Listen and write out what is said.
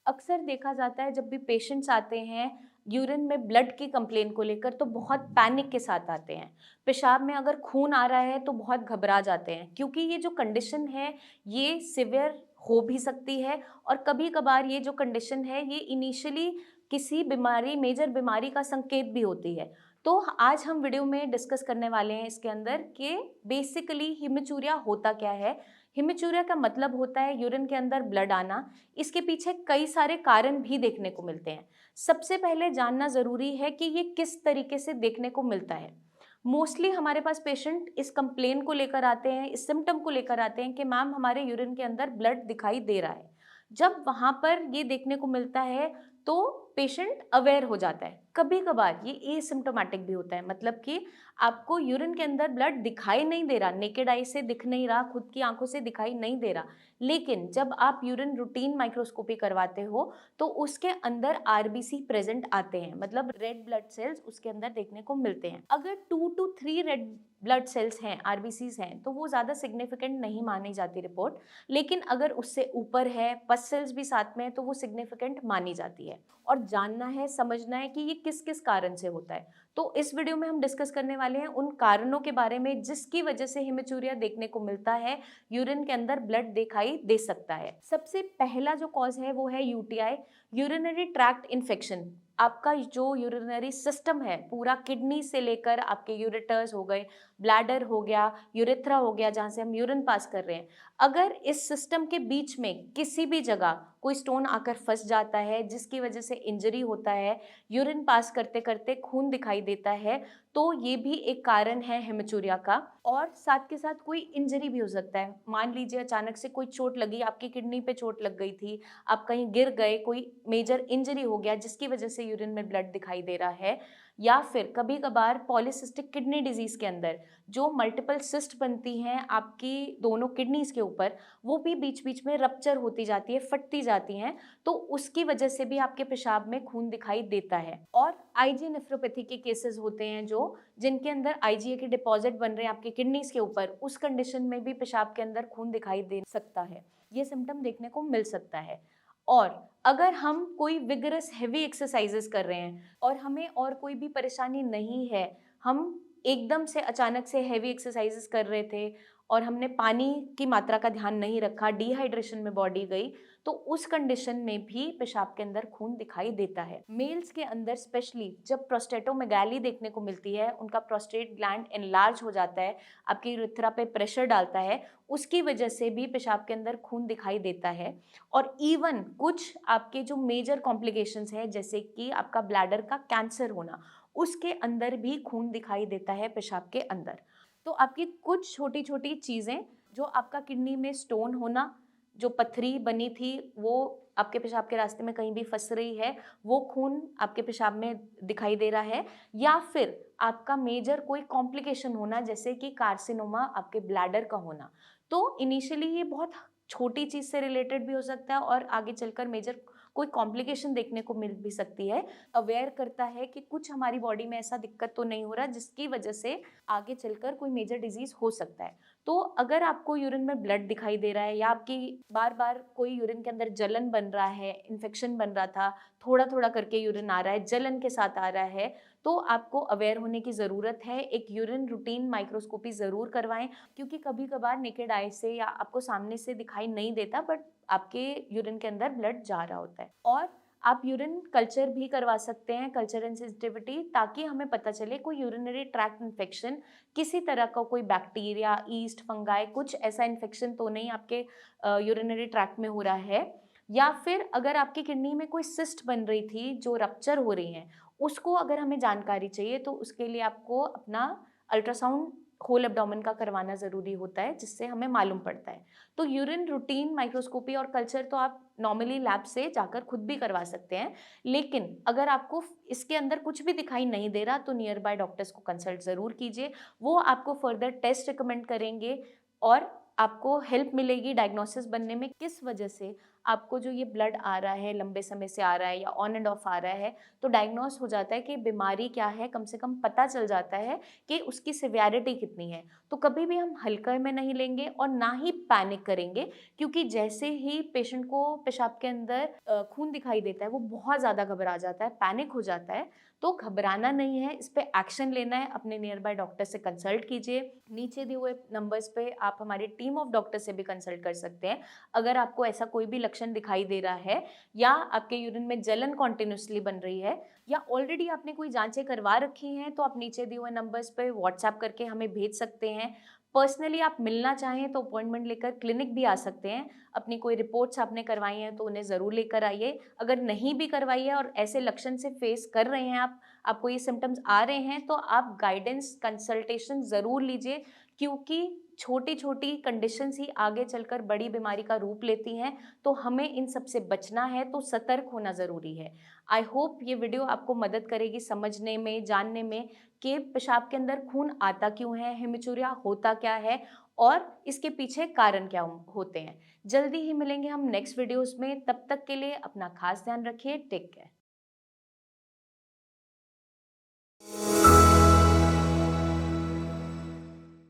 अक्सर देखा जाता है जब भी पेशेंट्स आते हैं यूरिन में ब्लड की कंप्लेन को लेकर तो बहुत पैनिक के साथ आते हैं। पेशाब में अगर खून आ रहा है तो बहुत घबरा जाते हैं क्योंकि ये जो कंडीशन है ये सिवियर हो भी सकती है और कभी-कभार ये जो कंडीशन है ये इनिशियली किसी बीमारी मेजर बीमारी का संकेत भी होती है। तो आज हम वीडियो में डिस्कस करने वाले हैं इसके अंदर कि बेसिकली हिमेचूरिया होता क्या है। हिमेचूरिया का मतलब होता है यूरिन के अंदर ब्लड आना। इसके पीछे कई सारे कारण भी देखने को मिलते हैं। सबसे पहले जानना ज़रूरी है कि ये किस तरीके से देखने को मिलता है। मोस्टली हमारे पास पेशेंट इस कंप्लेन को लेकर आते हैं, इस सिम्पटम को लेकर आते हैं कि मैम हमारे यूरिन के अंदर ब्लड दिखाई दे रहा है। जब वहाँ पर ये देखने को मिलता है तो पेशेंट अवेयर हो जाता है। कभी-कभार ये एसिम्प्टोमेटिक भी होता है, मतलब कि आपको यूरिन के अंदर ब्लड दिखाई नहीं दे रहा, नेकेड आई से दिख नहीं रहा, खुद की आँखों से दिखाई नहीं दे रहा। लेकिन जब आप यूरिन रूटीन माइक्रोस्कोपी करवाते हो तो उसके अंदर आरबीसी प्रेजेंट आते हैं, मतलब रेड ब्लड सेल्स उसके अंदर देखने को मिलते हैं। अगर 2 टू 3 रेड ब्लड सेल्स हैं, आरबीसीज हैं, तो वो ज़्यादा सिग्निफिकेंट नहीं मानी जाती रिपोर्ट। लेकिन अगर उससे ऊपर है, पस सेल्स भी साथ में है, तो वो सिग्निफिकेंट मानी जाती है। और जानना है, समझना है कि ये किस किस कारण से होता है। तो इस वीडियो में हम डिस्कस करने वाले हैं उन कारणों के बारे में जिसकी वजह से हिमेचूरिया देखने को मिलता है, यूरिन के अंदर ब्लड दिखाई दे सकता है। सबसे पहला जो कॉज है वो है यूटीआई, यूरिनरी ट्रैक्ट इन्फेक्शन। आपका जो यूरिनरी सिस्टम है पूरा, किडनी से लेकर आपके यूरेटर्स हो गए, ब्लैडर हो गया, यूरेथ्रा हो गया जहाँ से हम यूरिन पास कर रहे हैं, अगर इस सिस्टम के बीच में किसी भी जगह कोई स्टोन आकर फंस जाता है जिसकी वजह से इंजरी होता है, यूरिन पास करते करते खून दिखाई देता है, तो ये भी एक कारण है हेमेचूरिया का। और साथ के साथ कोई इंजरी भी हो सकता है। मान लीजिए अचानक से कोई चोट लगी, आपकी किडनी पे चोट लग गई थी, आप कहीं गिर गए, कोई मेजर इंजरी हो गया जिसकी वजह से यूरिन में ब्लड दिखाई दे रहा है। या फिर कभी कभार पॉलीसिस्टिक किडनी डिजीज के अंदर जो मल्टीपल सिस्ट बनती हैं आपकी दोनों किडनीज के ऊपर, वो भी बीच बीच में रप्चर होती जाती है, फटती जाती हैं, तो उसकी वजह से भी आपके पेशाब में खून दिखाई देता है। और आईजी नेफ्रोपैथी के केसेस होते हैं जो जिनके अंदर आईजीए के डिपॉजिट बन रहे हैं आपके किडनीज के ऊपर, उस कंडीशन में भी पेशाब के अंदर खून दिखाई दे सकता है। ये सिम्टम देखने को मिल सकता है। और अगर हम कोई विगरस हेवी एक्सरसाइजेस कर रहे हैं और हमें और कोई भी परेशानी नहीं है, हम एकदम से अचानक से हेवी एक्सरसाइजेस कर रहे थे और हमने पानी की मात्रा का ध्यान नहीं रखा, डिहाइड्रेशन में बॉडी गई, तो उस कंडीशन में भी पेशाब के अंदर खून दिखाई देता है। मेल्स के अंदर स्पेशली जब प्रोस्टेटोमेगाली देखने को मिलती है, उनका प्रोस्टेट ग्लैंड एनलार्ज हो जाता है, आपकी यूरेथ्रा पे प्रेशर डालता है, उसकी वजह से भी पेशाब के अंदर खून दिखाई देता है। और इवन कुछ आपके जो मेजर कॉम्प्लिकेशंस हैं जैसे कि आपका ब्लैडर का कैंसर होना, उसके अंदर भी खून दिखाई देता है पेशाब के अंदर। तो आपकी कुछ छोटी छोटी चीज़ें, जो आपका किडनी में स्टोन होना, जो पथरी बनी थी वो आपके पेशाब के रास्ते में कहीं भी फंस रही है, वो खून आपके पेशाब में दिखाई दे रहा है, या फिर आपका मेजर कोई कॉम्प्लिकेशन होना जैसे कि कार्सिनोमा आपके ब्लैडर का होना। तो इनिशियली ये बहुत छोटी चीज़ से रिलेटेड भी हो सकता है और आगे चलकर मेजर कोई कॉम्प्लिकेशन देखने को मिल भी सकती है। अवेयर करता है कि कुछ हमारी बॉडी में ऐसा दिक्कत तो नहीं हो रहा जिसकी वजह से आगे चलकर कोई मेजर डिजीज हो सकता है। तो अगर आपको यूरिन में ब्लड दिखाई दे रहा है या आपकी बार बार कोई यूरिन के अंदर जलन बन रहा है, इन्फेक्शन बन रहा था, थोड़ा थोड़ा करके यूरिन आ रहा है, जलन के साथ आ रहा है, तो आपको अवेयर होने की ज़रूरत है। एक यूरिन रूटीन माइक्रोस्कोपी ज़रूर करवाएं, क्योंकि कभी कभार नेकेड आई से या आपको सामने से दिखाई नहीं देता, बट आपके यूरिन के अंदर ब्लड जा रहा होता है। और आप यूरिन कल्चर भी करवा सकते हैं, कल्चर एंड सेंसिटिविटी, ताकि हमें पता चले कोई यूरिनरी ट्रैक्ट इन्फेक्शन, किसी तरह का कोई बैक्टीरिया, ईस्ट, फंगाई, कुछ ऐसा इन्फेक्शन तो नहीं आपके यूरिनरी ट्रैक्ट में हो रहा है। या फिर अगर आपकी किडनी में कोई सिस्ट बन रही थी जो रप्चर हो रही है, उसको अगर हमें जानकारी चाहिए तो उसके लिए आपको अपना अल्ट्रासाउंड होल एब्डोमेन का करवाना ज़रूरी होता है, जिससे हमें मालूम पड़ता है। तो यूरिन रूटीन माइक्रोस्कोपी और कल्चर तो आप नॉर्मली लैब से जाकर खुद भी करवा सकते हैं, लेकिन अगर आपको इसके अंदर कुछ भी दिखाई नहीं दे रहा तो नियर बाय डॉक्टर्स को कंसल्ट ज़रूर कीजिए। वो आपको फर्दर टेस्ट रिकमेंड करेंगे और आपको हेल्प मिलेगी डायग्नोसिस बनने में, किस वजह से आपको जो ये ब्लड आ रहा है, लंबे समय से आ रहा है या ऑन एंड ऑफ आ रहा है, तो डायग्नोस हो जाता है कि बीमारी क्या है, कम से कम पता चल जाता है कि उसकी सिवियरिटी कितनी है। तो कभी भी हम हल्का में नहीं लेंगे और ना ही पैनिक करेंगे, क्योंकि जैसे ही पेशेंट को पेशाब के अंदर खून दिखाई देता है, वो बहुत ज़्यादा घबरा जाता है, पैनिक हो जाता है। तो घबराना नहीं है, इस पे एक्शन लेना है, अपने नियर बाय डॉक्टर से कंसल्ट कीजिए। नीचे दिए हुए नंबर्स पे आप हमारी टीम ऑफ डॉक्टर से भी कंसल्ट कर सकते हैं। अगर आपको ऐसा कोई भी लक्षण दिखाई दे रहा है या आपके यूरिन में जलन कॉन्टिन्यूसली बन रही है या ऑलरेडी आपने कोई जांचें करवा रखी हैं, तो आप नीचे दिए हुए नंबर्स पे व्हाट्सएप करके हमें भेज सकते हैं। पर्सनली आप मिलना चाहें तो अपॉइंटमेंट लेकर क्लिनिक भी आ सकते हैं। अपनी कोई रिपोर्ट्स आपने करवाई हैं तो उन्हें ज़रूर लेकर आइए। अगर नहीं भी करवाई है और ऐसे लक्षण से फेस कर रहे हैं आप, आपको ये सिम्पटम्स आ रहे हैं, तो आप गाइडेंस कंसल्टेशन ज़रूर लीजिए, क्योंकि छोटी-छोटी कंडीशंस ही आगे चलकर बड़ी बीमारी का रूप लेती हैं। तो हमें इन सब से बचना है, तो सतर्क होना ज़रूरी है। आई होप ये वीडियो आपको मदद करेगी समझने में, जानने में कि पेशाब के अंदर खून आता क्यों है, हेमिचूरिया होता क्या है और इसके पीछे कारण क्या होते हैं। जल्दी ही मिलेंगे हम नेक्स्ट वीडियोज़ में, तब तक के लिए अपना खास ध्यान रखिए। Take care.